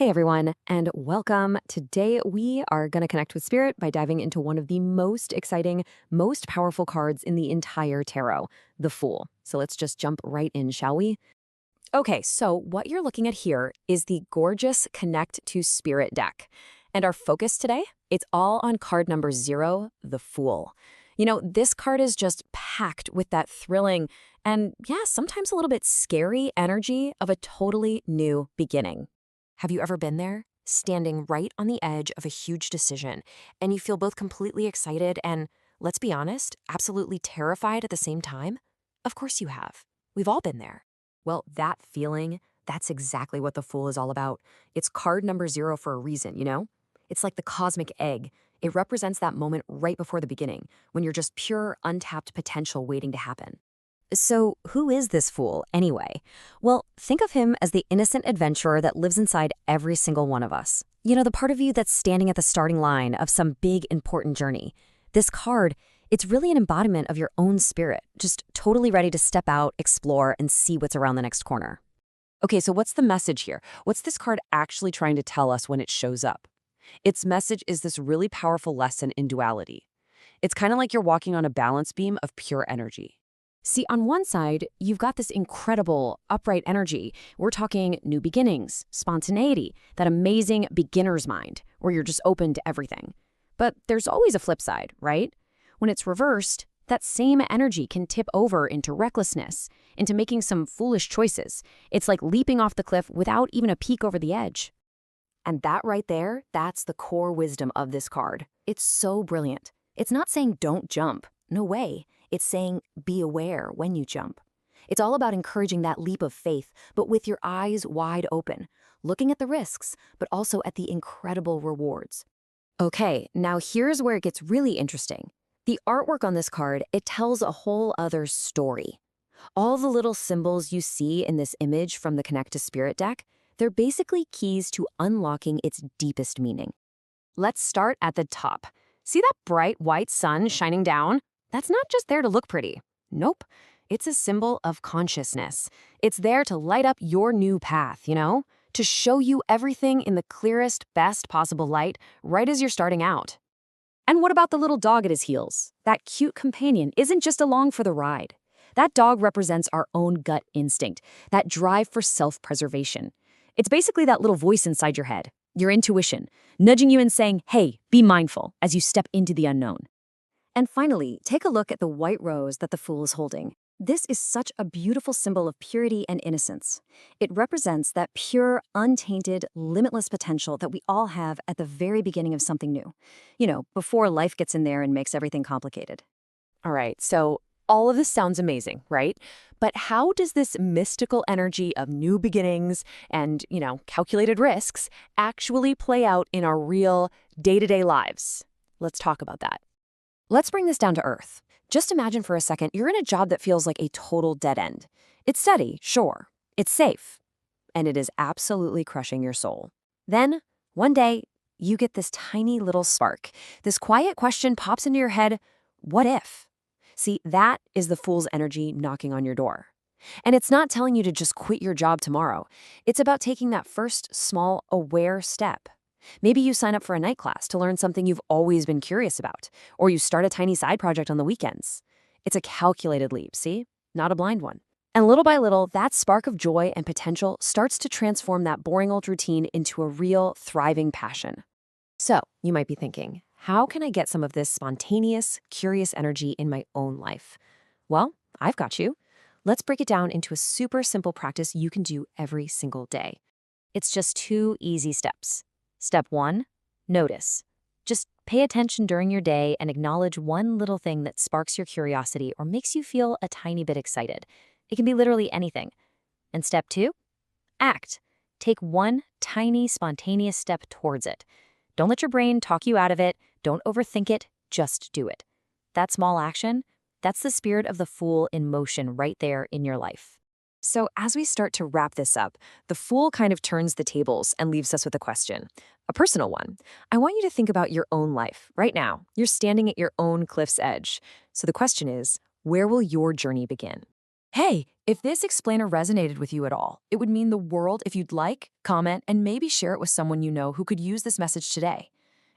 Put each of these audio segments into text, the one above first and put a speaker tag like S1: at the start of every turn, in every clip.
S1: Hey everyone, and welcome. Today we are going to connect with spirit by diving into one of the most exciting, most powerful cards in the entire tarot, the Fool. So let's just jump right in, shall we? Okay, so what you're looking at here is the gorgeous Connect to Spirit deck. And our focus today, it's all on card number 0, the Fool. This card is just packed with that thrilling and, yeah, sometimes a little bit scary energy of a totally new beginning. Have you ever been there, standing right on the edge of a huge decision, and you feel both completely excited and, let's be honest, absolutely terrified at the same time? Of course you have. We've all been there. Well, that feeling, that's exactly what the Fool is all about. It's card number 0 for a reason, you know? It's like the cosmic egg. It represents that moment right before the beginning, when you're just pure, untapped potential waiting to happen. So, who is this Fool, anyway? Well, think of him as the innocent adventurer that lives inside every single one of us. The part of you that's standing at the starting line of some big, important journey. This card, it's really an embodiment of your own spirit, just totally ready to step out, explore, and see what's around the next corner. Okay, so what's the message here? What's this card actually trying to tell us when it shows up? Its message is this really powerful lesson in duality. It's kind of like you're walking on a balance beam of pure energy. See, on one side, you've got this incredible, upright energy. We're talking new beginnings, spontaneity, that amazing beginner's mind, where you're just open to everything. But there's always a flip side, right? When it's reversed, that same energy can tip over into recklessness, into making some foolish choices. It's like leaping off the cliff without even a peek over the edge. And that right there, that's the core wisdom of this card. It's so brilliant. It's not saying don't jump. No way. It's saying be aware when you jump. It's all about encouraging that leap of faith, but with your eyes wide open, looking at the risks, but also at the incredible rewards. Okay, now here's where it gets really interesting. The artwork on this card, it tells a whole other story. All the little symbols you see in this image from the Connect to Spirit deck, they're basically keys to unlocking its deepest meaning. Let's start at the top. See that bright white sun shining down? That's not just there to look pretty. Nope. It's a symbol of consciousness. It's there to light up your new path, to show you everything in the clearest, best possible light right as you're starting out. And what about the little dog at his heels? That cute companion isn't just along for the ride. That dog represents our own gut instinct, that drive for self-preservation. It's basically that little voice inside your head, your intuition, nudging you and saying, hey, be mindful as you step into the unknown. And finally, take a look at the white rose that the Fool is holding. This is such a beautiful symbol of purity and innocence. It represents that pure, untainted, limitless potential that we all have at the very beginning of something new. Before life gets in there and makes everything complicated. All right, so all of this sounds amazing, right? But how does this mystical energy of new beginnings and, calculated risks actually play out in our real day-to-day lives? Let's talk about that. Let's bring this down to earth. Just imagine for a second you're in a job that feels like a total dead end. It's steady, sure. It's safe. And it is absolutely crushing your soul. Then, one day, you get this tiny little spark. This quiet question pops into your head, what if? See, that is the Fool's energy knocking on your door. And it's not telling you to just quit your job tomorrow. It's about taking that first small, aware step. Maybe you sign up for a night class to learn something you've always been curious about, or you start a tiny side project on the weekends. It's a calculated leap, see? Not a blind one. And little by little, that spark of joy and potential starts to transform that boring old routine into a real, thriving passion. So, you might be thinking, how can I get some of this spontaneous, curious energy in my own life? Well, I've got you. Let's break it down into a super simple practice you can do every single day. It's just 2 easy steps. Step 1, notice. Just pay attention during your day and acknowledge one little thing that sparks your curiosity or makes you feel a tiny bit excited. It can be literally anything. And step 2, act. Take one tiny, spontaneous step towards it. Don't let your brain talk you out of it. Don't overthink it. Just do it. That small action, that's the spirit of the Fool in motion right there in your life. So as we start to wrap this up, the Fool kind of turns the tables and leaves us with a question, a personal one. I want you to think about your own life right now. You're standing at your own cliff's edge. So the question is, where will your journey begin?
S2: Hey, if this explainer resonated with you at all, it would mean the world if you'd like, comment, and maybe share it with someone you know who could use this message today.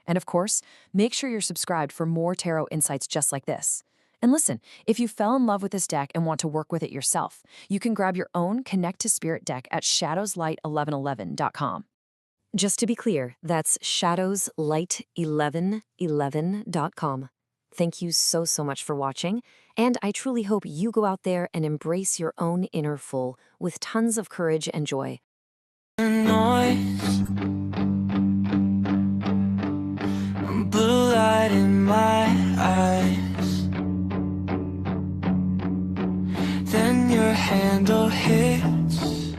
S2: And of course, make sure you're subscribed for more tarot insights just like this. And listen, if you fell in love with this deck and want to work with it yourself, you can grab your own Connect to Spirit deck at shadowslight1111.com.
S1: Just to be clear, that's shadowslight1111.com. Thank you so much for watching, and I truly hope you go out there and embrace your own inner full with tons of courage and joy.
S3: Noise, blue light in my eyes, then your handle hits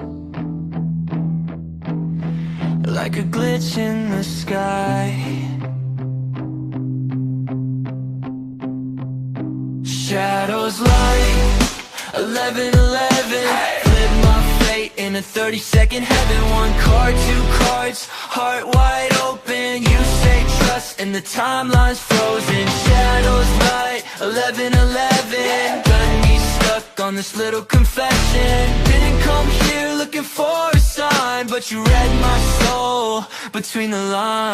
S3: like a glitch in the sky. Shadows light 1111, flip my fate in a 30-second heaven. One card, two cards, heart wide open. You say trust and the timeline's frozen. Shadows light 1111, got me stuck on this little confession. Didn't come here looking for a sign, but you read my soul between the lines.